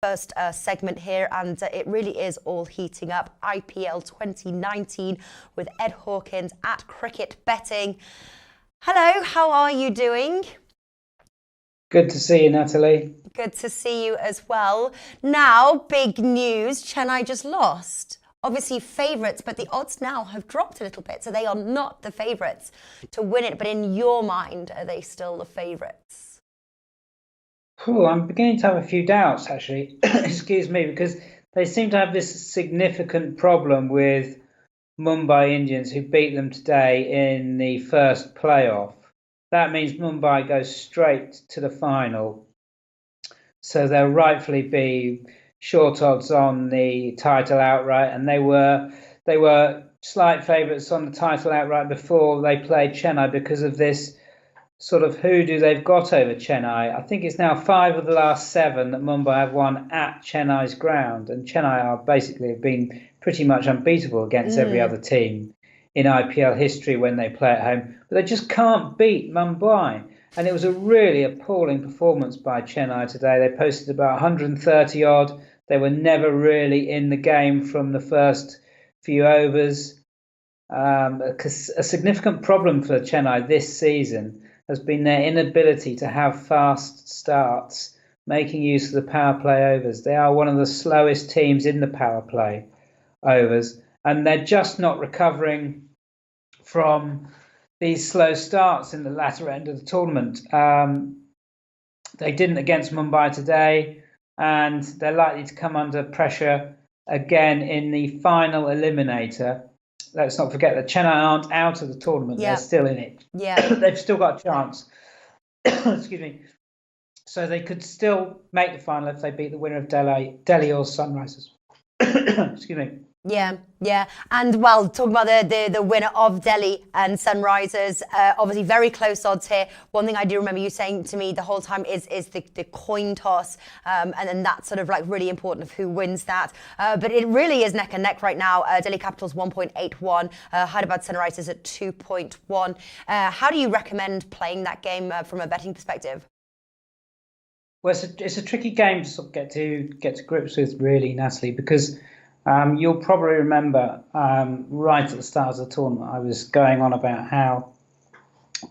first segment here, and it really is all heating up. IPL 2019 with Ed Hawkins at Cricket Betting. Hello, how are you doing? Good to see you, Natalie. Good to see you as well. Now, big news, Chennai just lost. Obviously favourites, but the odds now have dropped a little bit, so they are not the favourites to win it. But in your mind, are they still the favourites? I'm beginning to have a few doubts, actually. Excuse me, because they seem to have this significant problem with Mumbai Indians, who beat them today in the first playoff. That means Mumbai goes straight to the final. So they'll rightfully be short odds on the title outright, and they were slight favourites on the title outright before they played Chennai because of this sort of hoodoo they've got over Chennai. I think it's now 5 of the last 7 that Mumbai have won at Chennai's ground, and Chennai are basically have been pretty much unbeatable against every other team in IPL history when they play at home. But they just can't beat Mumbai. And it was a really appalling performance by Chennai today. They posted about 130 odd. They were never really in the game from the first few overs. A significant problem for Chennai this season has been their inability to have fast starts, making use of the power play overs. They are one of the slowest teams in the power play overs, and they're just not recovering from these slow starts in the latter end of the tournament. They didn't against Mumbai today, and they're likely to come under pressure again in the final eliminator. Let's not forget that Chennai aren't out of the tournament. Yeah. They're still in it. Yeah. They've still got a chance. Excuse me. So they could still make the final if they beat the winner of Delhi or Sunrisers. Excuse me. Yeah. And well, talking about the winner of Delhi and Sunrisers, obviously very close odds here. One thing I do remember you saying to me the whole time is the coin toss, and then that's sort of like really important of who wins that. But it really is neck and neck right now. Delhi Capitals 1.81, Hyderabad Sunrisers at 2.1. How do you recommend playing that game from a betting perspective? Well, it's a tricky game to sort of get to grips with, really, Natalie, because you'll probably remember right at the start of the tournament, I was going on about how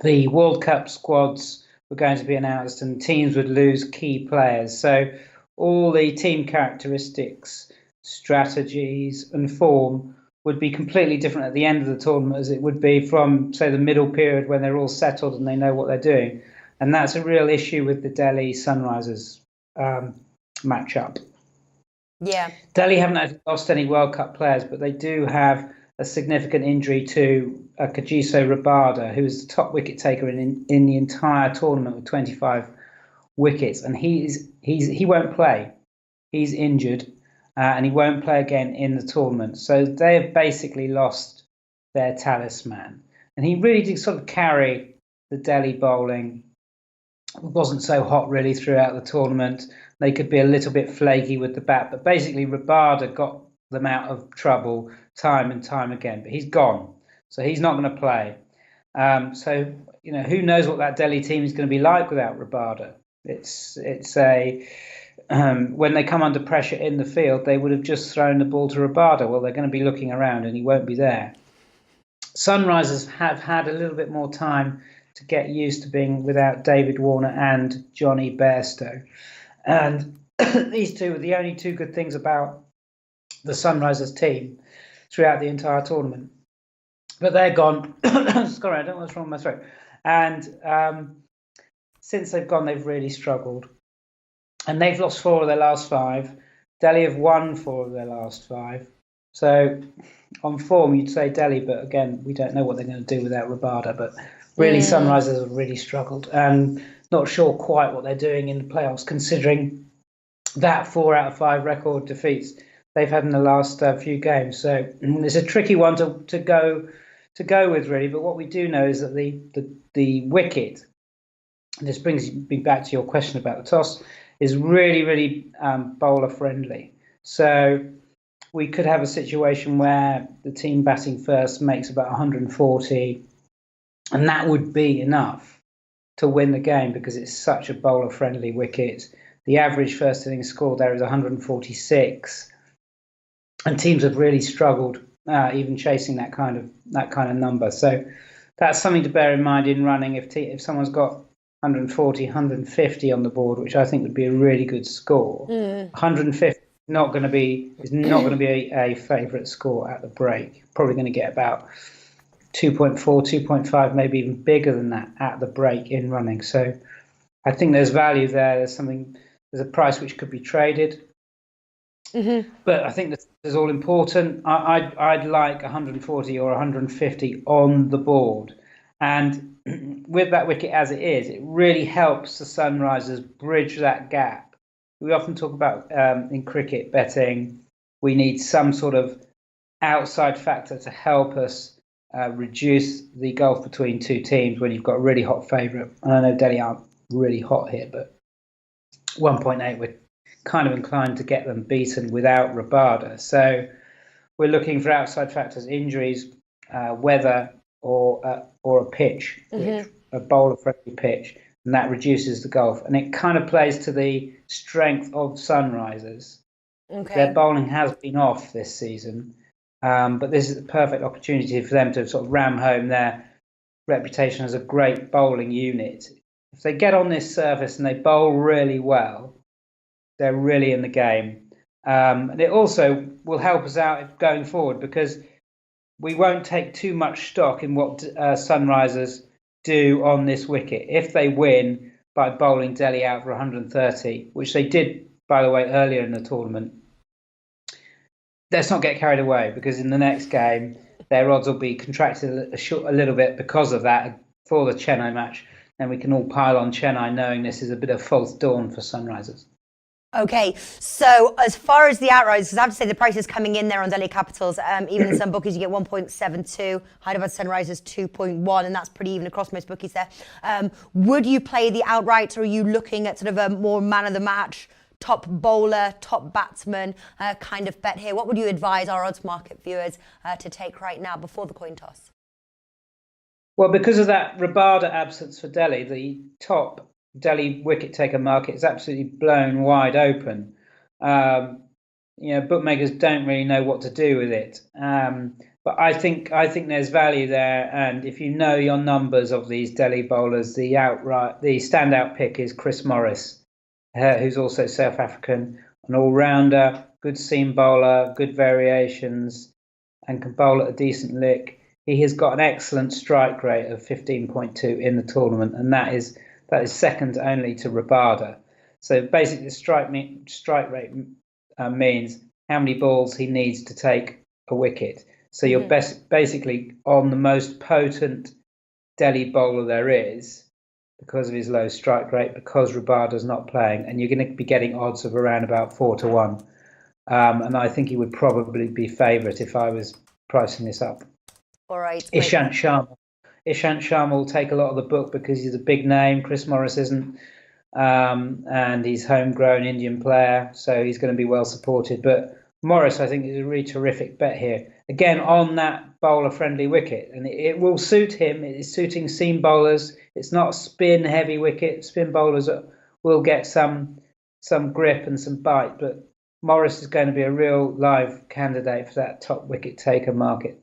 the World Cup squads were going to be announced and teams would lose key players. So all the team characteristics, strategies and form would be completely different at the end of the tournament as it would be from, say, the middle period when they're all settled and they know what they're doing. And that's a real issue with the Delhi Sunrisers matchup. Yeah. Delhi haven't actually lost any World Cup players, but they do have a significant injury to Kagiso Rabada, who is the top wicket taker in the entire tournament with 25 wickets, and he won't play. He's injured, and he won't play again in the tournament. So they have basically lost their talisman, and he really did sort of carry the Delhi bowling. It wasn't so hot really throughout the tournament. They could be a little bit flaky with the bat, but basically Rabada got them out of trouble time and time again. But he's gone, so he's not going to play. So who knows what that Delhi team is going to be like without Rabada? It's when they come under pressure in the field, they would have just thrown the ball to Rabada. Well, they're going to be looking around, and he won't be there. Sunrisers have had a little bit more time to get used to being without David Warner and Johnny Bairstow. And these two were the only two good things about the Sunrisers team throughout the entire tournament. But they're gone. Sorry, I don't know what's wrong with my throat. And since they've gone, they've really struggled. And they've lost 4 of their last 5. Delhi have won 4 of their last 5. So on form, you'd say Delhi, but again, we don't know what they're going to do without Rabada. But really, Sunrisers have really struggled, and not sure quite what they're doing in the playoffs, considering that 4 out of 5 record defeats they've had in the last few games. So it's a tricky one to go with, really. But what we do know is that the wicket, and this brings me back to your question about the toss, is really bowler friendly. So we could have a situation where the team batting first makes about 140. And that would be enough to win the game because it's such a bowler-friendly wicket. The average first innings score there is 146, and teams have really struggled even chasing that kind of number. So that's something to bear in mind in running. If someone's got 140, 150 on the board, which I think would be a really good score, 150 is not going to be a favourite score at the break. Probably going to get about 2.4, 2.5, maybe even bigger than that at the break in running. So I think there's value there. There's a price which could be traded. But I think this is all important. I'd like 140 or 150 on the board. And with that wicket as it is, it really helps the Sunrisers bridge that gap. We often talk about in cricket betting, we need some sort of outside factor to help us reduce the gulf between two teams when you've got a really hot favourite. And I know Delhi aren't really hot here, but 1.8, we're kind of inclined to get them beaten without Rabada. So we're looking for outside factors, injuries, weather, or a pitch, a bowler-friendly pitch, and that reduces the gulf. And it kind of plays to the strength of Sunrisers. Okay. Their bowling has been off this season, but this is the perfect opportunity for them to sort of ram home their reputation as a great bowling unit. If they get on this surface and they bowl really well, they're really in the game. And it also will help us out going forward because we won't take too much stock in what Sunrisers do on this wicket. If they win by bowling Delhi out for 130, which they did, by the way, earlier in the tournament, let's not get carried away because in the next game, their odds will be contracted a little bit because of that for the Chennai match. And we can all pile on Chennai knowing this is a bit of false dawn for Sunrisers. Okay, so as far as the outrights, because I have to say the price is coming in there on Delhi Capitals. Even in some bookies, you get 1.72. Hyderabad Sunrisers 2.1, and that's pretty even across most bookies there. Would you play the outrights, or are you looking at sort of a more man of the match, top bowler, top batsman kind of bet here? What would you advise our odds market viewers to take right now before the coin toss? Well, because of that Rabada absence for Delhi, the top Delhi wicket taker market is absolutely blown wide open. Bookmakers don't really know what to do with it. But I think there's value there. And if you know your numbers of these Delhi bowlers, the standout pick is Chris Morris, who's also South African, an all-rounder, good seam bowler, good variations, and can bowl at a decent lick. He has got an excellent strike rate of 15.2 in the tournament, and that is second only to Rabada. So basically, the strike rate means how many balls he needs to take a wicket. So you're basically on the most potent Delhi bowler there is because of his low strike rate, because Rabada's not playing, and you're going to be getting odds of around about 4-1. And I think he would probably be favourite if I was pricing this up. All right. Ishant Sharma will take a lot of the book because he's a big name. Chris Morris isn't, and he's homegrown Indian player, so he's going to be well supported. But Morris, I think, is a really terrific bet here. Again, on that bowler-friendly wicket, and it will suit him. It is suiting seam bowlers. It's not a spin-heavy wicket. Spin bowlers will get some grip and some bite, but Morris is going to be a real live candidate for that top wicket taker market.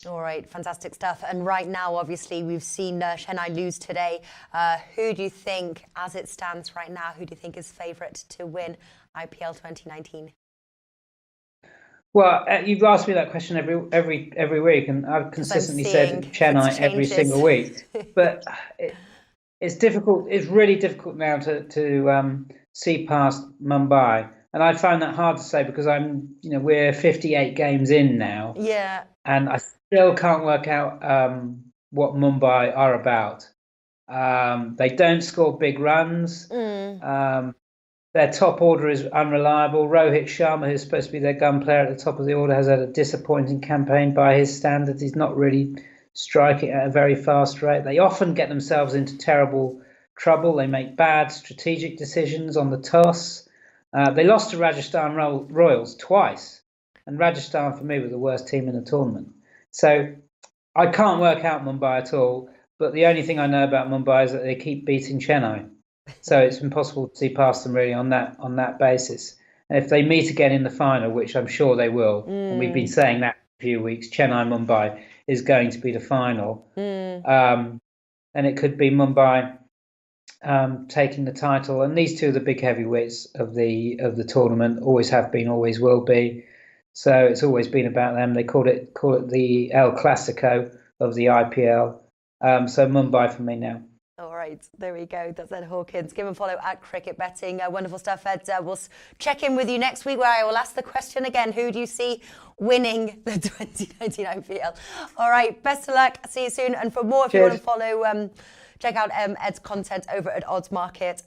All right, fantastic stuff. And right now, obviously, we've seen Chennai lose today. Who do you think, as it stands right now, who do you think is favourite to win IPL 2019? Well, you've asked me that question every week, and I've consistently said Chennai every single week. But it's difficult. It's really difficult now to see past Mumbai, and I find that hard to say because we're 58 games in now. Yeah. And I still can't work out what Mumbai are about. They don't score big runs. Their top order is unreliable. Rohit Sharma, who's supposed to be their gun player at the top of the order, has had a disappointing campaign by his standards. He's not really striking at a very fast rate. They often get themselves into terrible trouble. They make bad strategic decisions on the toss. They lost to Rajasthan Royals twice. And Rajasthan, for me, were the worst team in the tournament. So I can't work out Mumbai at all. But the only thing I know about Mumbai is that they keep beating Chennai. So it's impossible to see past them really on that basis. And if they meet again in the final, which I'm sure they will, and we've been saying that for a few weeks, Chennai Mumbai is going to be the final. And it could be Mumbai taking the title. And these two are the big heavyweights of the tournament, always have been, always will be. So it's always been about them. They call it the El Clasico of the IPL. So Mumbai for me now. All right, there we go. That's Ed Hawkins. Give him a follow at Cricket Betting. Wonderful stuff, Ed. We'll check in with you next week where I will ask the question again. Who do you see winning the 2019 IPL? All right, best of luck. See you soon. And for more, if you want to follow, check out Ed's content over at Oddsmarket.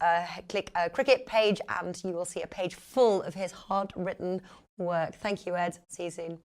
Click Cricket page and you will see a page full of his hard-written work. Thank you, Ed. See you soon.